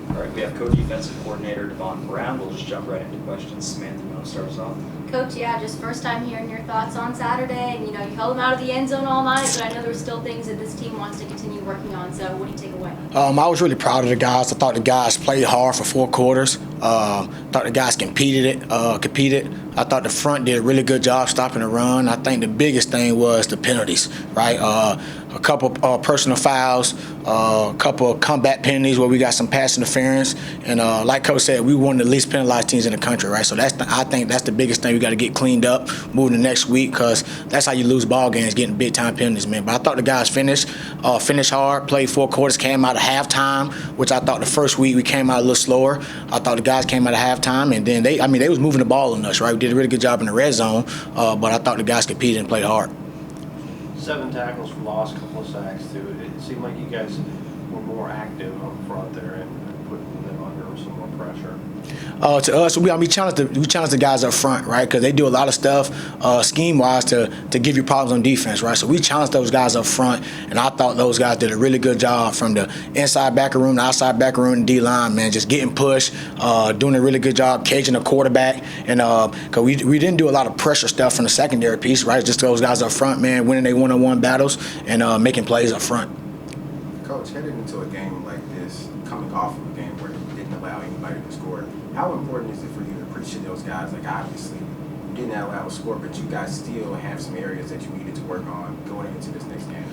All right, we have co-defensive coordinator Devon Brown. We'll just jump right into questions. Samantha, you want to start us off? Coach, yeah, just first time hearing your thoughts on Saturday, and you held them out of the end zone all night, but I know there were still things that this team wants to continue working on, so what do you take away? I was really proud of the guys. I thought the guys played hard for 4 quarters. Thought the guys competed. I thought the front did a really good job stopping the run. I think the biggest thing was the penalties, right? A couple personal fouls, a couple of comeback penalties where we got some pass interference, and like Coach said, we one of the least penalized teams in the country, right? So I think that's the biggest thing we got to get cleaned up moving to next week, because that's how you lose ball games, getting big time penalties, man. But I thought the guys finished hard, played 4 quarters, came out of halftime, which I thought the first week we came out a little slower. I thought the guys came out of halftime, and then they was moving the ball on us, right? We did a really good job in the red zone, but I thought the guys competed and played hard. 7 tackles for loss, a couple of sacks too. It seemed like you guys were more active up front there and putting them under some more pressure. To us, we challenge the guys up front, right? Because they do a lot of stuff scheme-wise to give you problems on defense, right? So we challenged those guys up front, and I thought those guys did a really good job from the inside back room, the outside back room, and D-line, man, just getting pushed, doing a really good job caging the quarterback, and because we didn't do a lot of pressure stuff from the secondary piece, right? Just those guys up front, man, winning their one-on-one battles and making plays up front. Coach, headed into a game like this, coming off of a game where you didn't allow anybody to score, how important is it for you to appreciate those guys? Like, obviously, you didn't allow a score, but you guys still have some areas that you needed to work on going into this next game.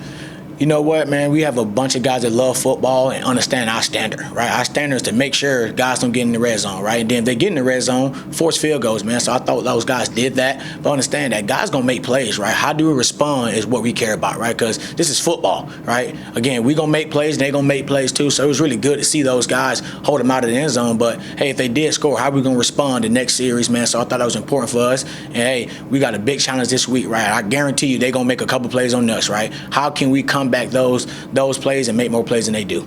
You know what, man? We have a bunch of guys that love football and understand our standard, right? Our standard is to make sure guys don't get in the red zone, right? And then if they get in the red zone, force field goals, man. So I thought those guys did that. But understand that guys going to make plays, right? How do we respond is what we care about, right? Because this is football, right? Again, we going to make plays, and they going to make plays too. So it was really good to see those guys hold them out of the end zone. But, hey, if they did score, how are we going to respond the next series, man? So I thought that was important for us. And, hey, we got a big challenge this week, right? I guarantee you they're going to make a couple plays on us, right? How can we come back those plays and make more plays than they do?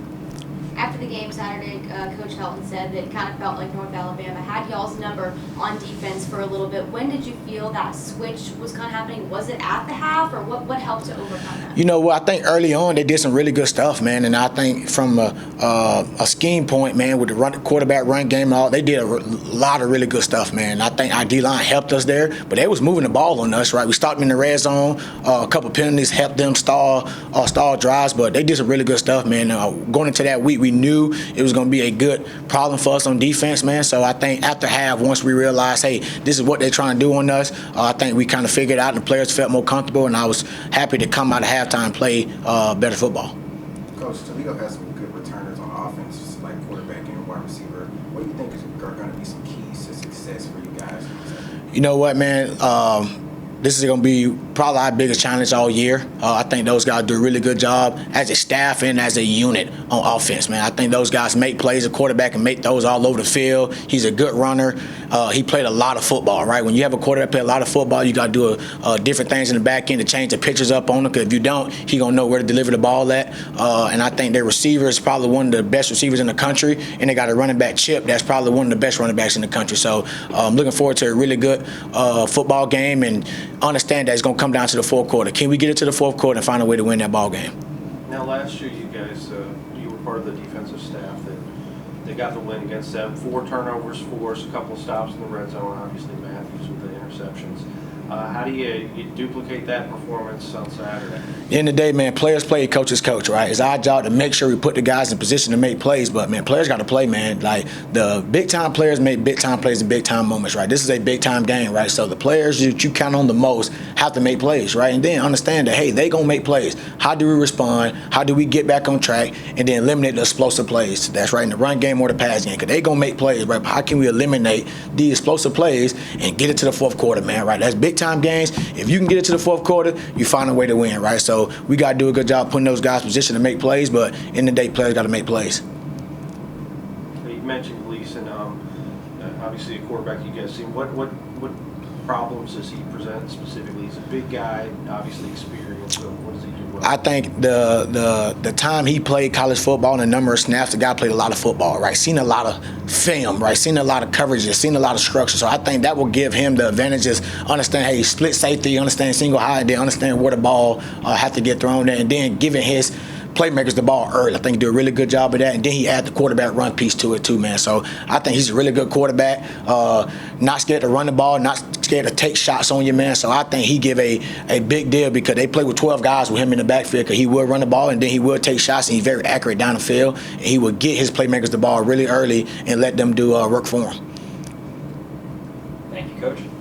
After the game Saturday, Coach Helton said that it kind of felt like North Alabama had y'all's number on defense for a little bit. When did you feel that switch was kind of happening? Was it at the half, or what helped to overcome that? You know what? I think early on they did some really good stuff, man. And I think from a scheme point, man, with the quarterback run game and all, they did a lot of really good stuff, man. I think our D-line helped us there, but they was moving the ball on us, right? We stopped them in the red zone. A couple penalties helped them stall drives, but they did some really good stuff, man. Going into that week, we knew it was going to be a good problem for us on defense, man. So I think after half, once we realized, hey, this is what they're trying to do on us, I think we kind of figured out and the players felt more comfortable, and I was happy to come out of halftime and play better football. Coach, Toledo has some good returners on offense, like quarterback and wide receiver. What do you think are going to be some keys to success for you guys? You know what, man? This is going to be probably our biggest challenge all year. I think those guys do a really good job as a staff and as a unit on offense, man. I think those guys make plays. A quarterback and make those all over the field. He's a good runner. He played a lot of football, right? When you have a quarterback play a lot of football, you got to do different things in the back end to change the pitches up on him, because if you don't, he going to know where to deliver the ball at. And I think their receiver is probably one of the best receivers in the country, and they got a running back, Chip, that's probably one of the best running backs in the country. So I'm looking forward to a really good football game, and understand that it's going to come down to the fourth quarter. Can we get it to the fourth quarter and find a way to win that ball game? Now, last year you guys, you were part of the defensive staff that they got the win against them. 4 turnovers for us, a couple of stops in the red zone, obviously Matthews with the interceptions. How do you duplicate that performance on Saturday? At the end of the day, man, players play, coaches coach, right? It's our job to make sure we put the guys in position to make plays, but, man, players got to play, man. Like, the big-time players make big-time plays in big-time moments, right? This is a big-time game, right? So the players that you count on the most have to make plays, right? And then understand that, hey, they going to make plays. How do we respond? How do we get back on track and then eliminate the explosive plays? That's right, in the run game or the pass game, because they going to make plays, right? But how can we eliminate the explosive plays and get it to the fourth quarter, man, right? That's big-time games. If you can get it to the fourth quarter, you find a way to win, right? So we got to do a good job putting those guys in position to make plays, but in the day, players got to make plays. You mentioned Gleason, obviously a quarterback you guys seen. What problems does he present specifically? He's a big guy, obviously experienced, so what does he do well? I think the time he played college football and the number of snaps, the guy played a lot of football, right? Seen a lot of film, right? Seen a lot of coverages, seen a lot of structure. So I think that will give him the advantages. Understand, hey, split safety, understand single high, then understand where the ball have to get thrown there, and then giving his playmakers the ball early. I think he did a really good job of that, and then he added the quarterback run piece to it too, man. So I think he's a really good quarterback. Not scared to run the ball, not scared to take shots on you, man. So I think he give a big deal because they play with 12 guys with him in the backfield because he will run the ball and then he will take shots and he's very accurate down the field. And he will get his playmakers the ball really early and let them do work for him. Thank you, Coach.